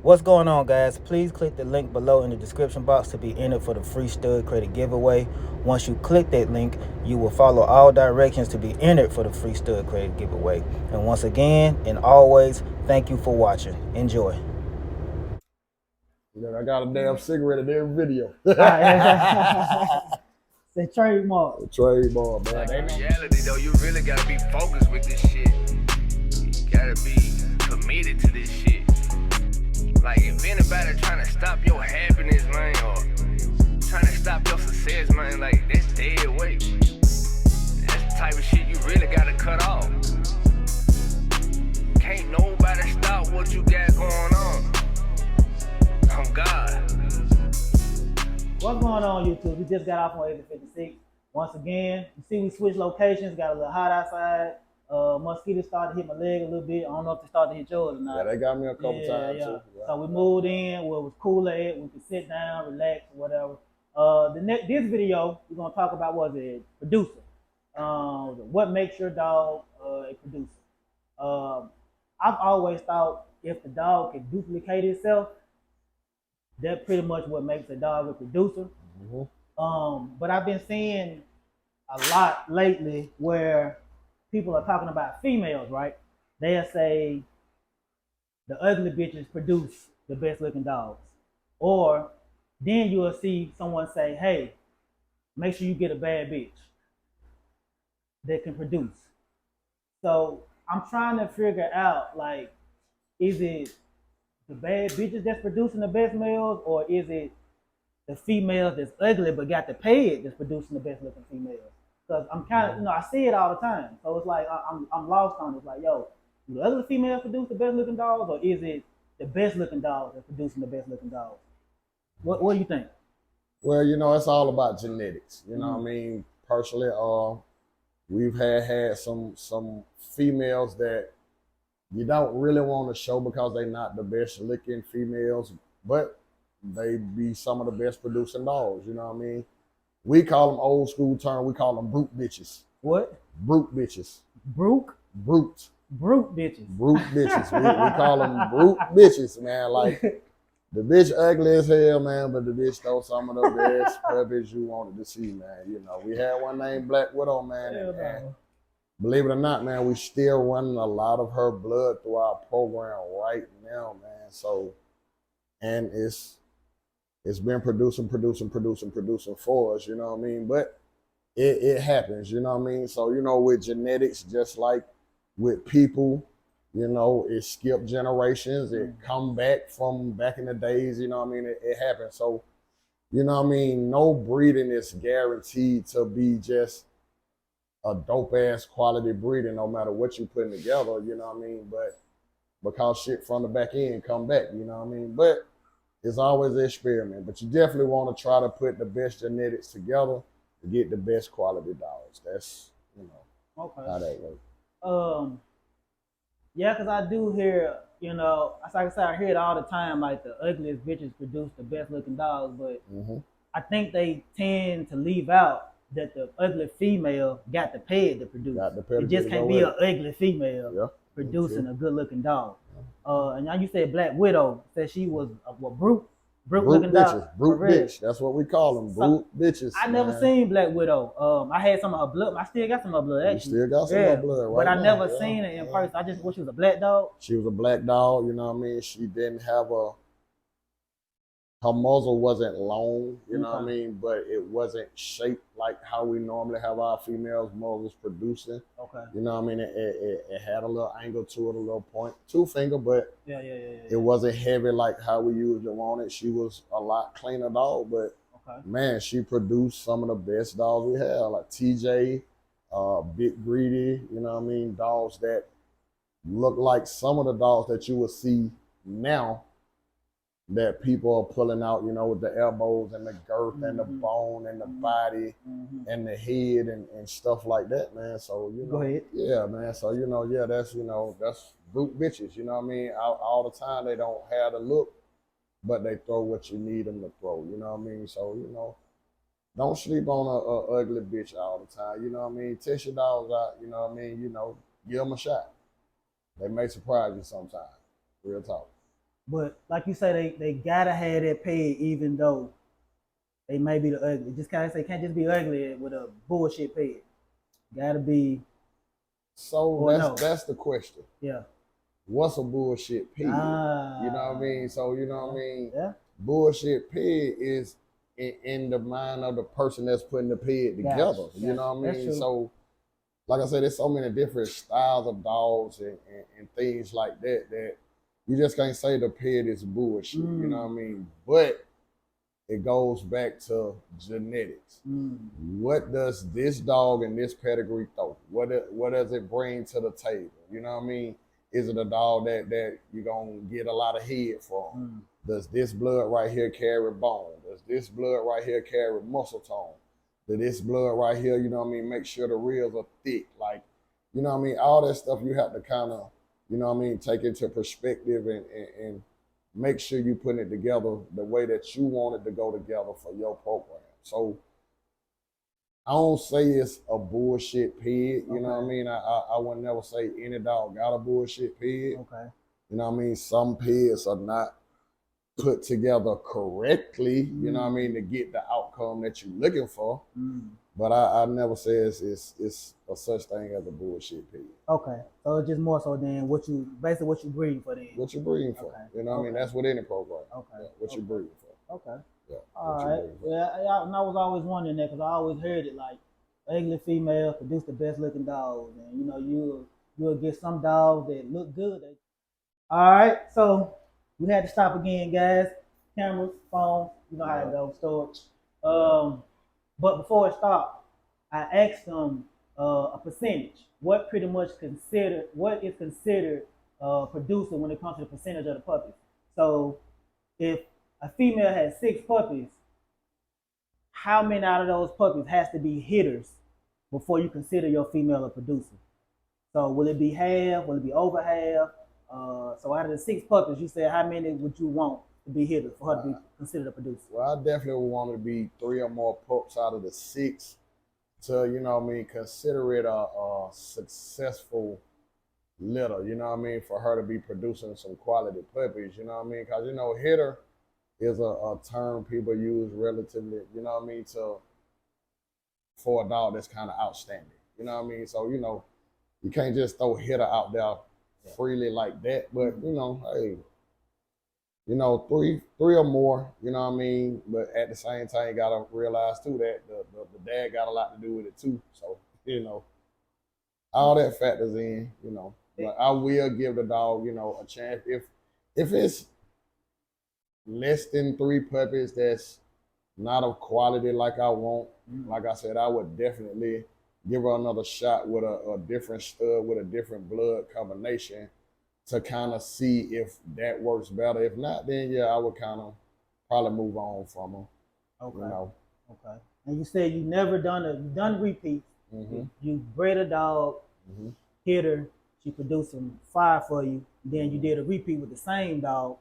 What's going on, guys? Please click the link below in the description box to be entered for the free stud credit giveaway. Once you click that link, you will follow all directions to be entered for the free stud credit giveaway. And once again, and always, thank you for watching. Enjoy. Look, I got a damn cigarette in every video. The trademark. Trademark, man. Like in reality though, you really gotta be focused with this shit. You gotta be committed to this shit. Like if anybody trying to stop your happiness, man, or trying to stop your success, man, like that's dead weight. That's the type of shit you really gotta cut off. Can't nobody stop what you got going on. Oh God. What's going on, YouTube? We just got off on 856. Once again, you see we switched locations, got a little hot outside. Mosquitoes started to hit my leg a little bit. I don't know if they started to hit yours or not. Yeah, they got me a couple times too. Yeah. So we moved in where it was cooler at. We could sit down, relax, whatever. This video, we're gonna talk about was a producer. What makes your dog a producer? I've always thought if the dog can duplicate itself, that's pretty much what makes a dog a producer. But I've been seeing a lot lately where people are talking about females, right? They'll say the ugly bitches produce the best looking dogs. Or then you will see someone say, hey, make sure you get a bad bitch that can produce. So I'm trying to figure out, like, is it the bad bitches that's producing the best males, or is it the females that's ugly but got the pay that's producing the best looking females? Because I'm kind of, I see it all the time. So it's like I'm lost on it. It's like, yo, do the ugly females produce the best looking dogs, or is it the best looking dogs that's producing the best looking dogs? What do you think? Well, it's all about genetics. You know what I mean? Personally, we've had some females that you don't really want to show because they're not the best looking females, but they be some of the best producing dogs. You know what I mean? We call them old school term. We call them brute bitches. What? Brute bitches. Brute? Brute. Brute bitches. Brute bitches. we call them brute bitches, man. Like the bitch ugly as hell, man, but the bitch throw some of the best puppies you wanted to see, man. You know, we had one named Black Widow, man, and believe it or not, man, we still running a lot of her blood through our program right now, man. So, and it's been producing for us, you know what I mean? But it happens, you know what I mean? So, with genetics, just like with people, it skipped generations. It come back from back in the days, you know what I mean? It happens. So, you know what I mean? No breeding is guaranteed to be just a dope ass quality breeding, no matter what you putting together, you know what I mean? But because shit from the back end come back, you know what I mean? But it's always an experiment. But you definitely want to try to put the best genetics together to get the best quality dogs. That's how that works. Yeah, because I do hear, like I said, I hear it all the time, like the ugliest bitches produce the best looking dogs, but I think they tend to leave out that the ugly female got the pay to produce. It just can't be an ugly female producing a good looking dog. And now you said Black Widow, said she was a brute looking bitches, dog. brute bitch. That's what we call them, brute bitches. I never seen Black Widow. I had some of her blood. I still got some of her blood. Actually, you still got some of her blood, right? But I never seen it in person. I just wish she was a black dog. She was a black dog. You know what I mean? She didn't have her muzzle wasn't long, you know what I mean? But it wasn't shaped like how we normally have our females muzzles producing. Okay. You know what I mean? It had a little angle to it, a little point, 2-finger, but it wasn't heavy like how we usually want it. She was a lot cleaner dog, but man, she produced some of the best dogs we have, like TJ, Big Greedy, you know what I mean? Dogs that look like some of the dogs that you will see now that people are pulling out, with the elbows and the girth and the bone and the body and the head and stuff like that, man. So, Go ahead. Yeah, man. So, that's brute bitches, you know what I mean? All the time they don't have the look, but they throw what you need them to throw, you know what I mean? So, don't sleep on a ugly bitch all the time, you know what I mean? Test your dogs out, you know what I mean? Give them a shot. They may surprise you sometimes. Real talk. But like you say, they gotta have that peg, even though they may be the ugly. Just kind of say can't just be ugly with a bullshit peg. Gotta be. So Or no. that's the question. Yeah. What's a bullshit pig? You know what I mean? So you know what I mean? Yeah. Bullshit pig is in the mind of the person that's putting the pig together. Gotcha. You know what I mean? That's true. So like I said, there's so many different styles of dogs and things like that that you just can't say the pig is bullshit. You know what I mean? But it goes back to genetics. What does this dog and this pedigree throw? What does it bring to the table? You know what I mean? Is it a dog that you're gonna get a lot of head from? Does this blood right here carry bone? Does this blood right here carry muscle tone? Does this blood right here, you know what I mean, make sure the reels are thick? Like, you know what I mean? All that stuff you have to kind of, you know what I mean, take into perspective and make sure you put it together the way that you want it to go together for your program. So I don't say it's a bullshit pig, you know what I mean? I would never say any dog got a bullshit pig. Okay. You know what I mean? Some pigs are not put together correctly, you know what I mean, to get the outcome that you're looking for. But I never say it's a such thing as a bullshit pig. Okay. So it's just more so than what you breeding for then. What you breeding for. Okay. You know what I mean? That's with any program. Okay. Yeah, what you breeding for. Okay. Yeah. All right. Yeah, and I was always wondering that because I always heard it like ugly female produce the best looking dogs, and you know you'll get some dogs that look good. All right, so we had to stop again, guys. Cameras, phones, you know how it goes, storage. But before it stopped, I asked them a percentage. What is considered producing when it comes to the percentage of the puppies? So if a female has 6 puppies, how many out of those puppies has to be hitters before you consider your female a producer? So will it be half? Will it be over half? So out of the 6 puppies, you said how many would you want to be hitters for her to be considered a producer? Well, I definitely would want it to be 3 or more pups out of the 6 to, you know what I mean, consider it a successful litter, you know what I mean, for her to be producing some quality puppies, you know what I mean? Because, you know, hitter is a term people use relatively, you know what I mean, for a dog that's kind of outstanding, you know what I mean? So, you know, you can't just throw hitter out there freely like that, but, you know, hey, you know, three or more, you know what I mean? But at the same time, you got to realize, too, that the dad got a lot to do with it, too. So, you know, all that factors in, you know. But I will give the dog, you know, a chance. If it's less than 3 puppies that's not of quality like I want, like I said, I would definitely give her another shot with a different stud, with a different blood combination to kind of see if that works better. If not, then yeah, I would kind of probably move on from her. Okay. You know. Okay. And you said you've done repeats. You bred a dog, hit her, she produced some fire for you. Then you did a repeat with the same dog,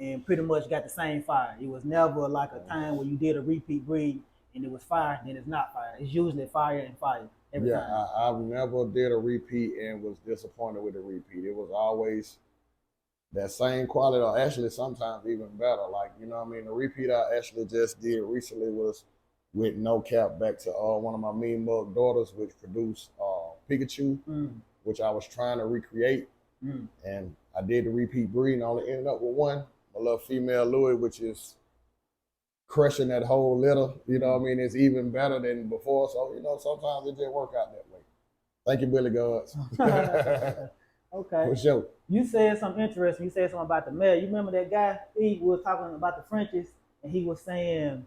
and pretty much got the same fire. It was never like a time where you did a repeat breed and it was fire, then it's not fire. It's usually fire and fire every time. I've never did a repeat and was disappointed with the repeat. It was always that same quality, or actually sometimes even better. Like, you know what I mean? The repeat I actually just did recently was with No Cap back to one of my Mean Mug daughters, which produced Pikachu, which I was trying to recreate. And I did the repeat breed and only ended up with one, my little female Louis, which is crushing that whole litter. You know what I mean? It's even better than before. So, you know, sometimes it just work out that way. Thank you, Billy Gods. Okay. For sure. You said something interesting. You said something about the male. You remember that guy? He was talking about the Frenchies, and he was saying,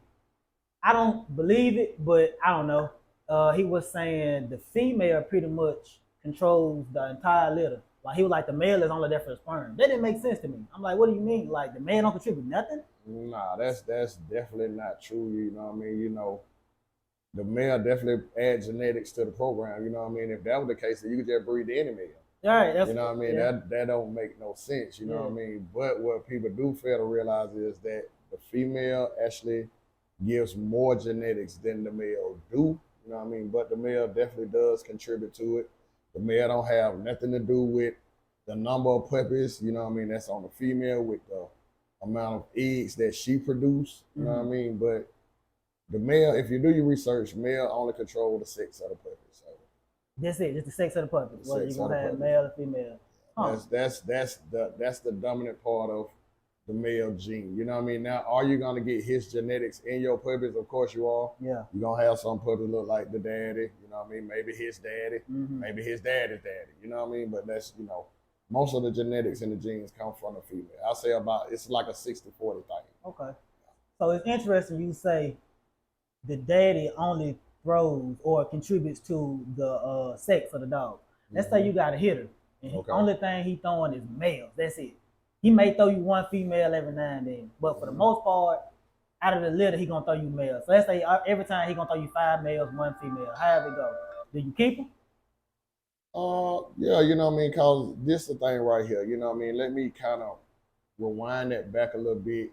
I don't believe it, but I don't know. He was saying the female pretty much controls the entire litter. Like, he was like, the male is only there for the sperm. That didn't make sense to me. I'm like, what do you mean? Like, the male don't contribute nothing? Nah, that's definitely not true. You know what I mean? You know, the male definitely adds genetics to the program. You know what I mean? If that was the case, then you could just breed any male. All right, that's, you know what I mean? Yeah. That don't make no sense. You know what I mean? But what people do fail to realize is that the female actually gives more genetics than the male do. You know what I mean? But the male definitely does contribute to it. The male don't have nothing to do with the number of puppies, you know what I mean, that's on the female with the amount of eggs that she produce, you know what I mean? But the male, if you do your research, male only control the sex of the puppy. So That's it, just the sex of the puppy. The Whether sex you're of gonna the have puppy. male or female. Huh. that's the dominant part of the male gene. You know what I mean? Now, are you gonna get his genetics in your puppies? Of course you are. Yeah. You're gonna have some puppies look like the daddy, you know what I mean? Maybe his daddy, maybe his daddy's daddy, you know what I mean? But that's, you know, most of the genetics and the genes come from the female. I'll say it's like a 60-40 thing. Okay. So it's interesting you say the daddy only throws or contributes to the sex of the dog. Let's say you got a hitter, and the only thing he throwing is males. That's it. He may throw you one female every now and then, but for the most part, out of the litter, he gonna throw you males. So let's say every time he gonna throw you 5 males, 1 female. However it go. Do you keep them? Yeah, you know what I mean? Cause this the thing right here, you know what I mean? Let me kind of rewind that back a little bit.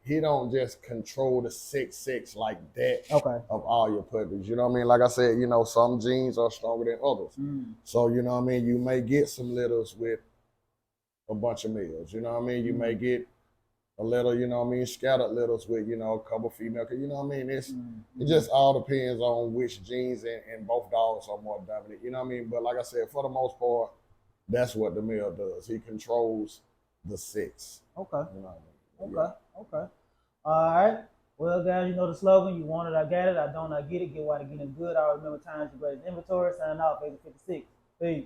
He don't just control the sex like that Okay. of all your puppies. You know what I mean? Like I said, you know, some genes are stronger than others. So, you know what I mean? You may get some litters with a bunch of males. You know what I mean? You may get a little, you know what I mean, scattered litters with, you know, a couple female. You know what I mean? It just all depends on which genes and both dogs are more dominant. You know what I mean? But like I said, for the most part, that's what the male does. He controls the sex. Okay. You know what I mean? Okay. All right. Well, guys, you know the slogan. You want it, I got it. I don't, I get it. Get what I get it good. I remember times you greatest inventory. Signing off, 856. Peace.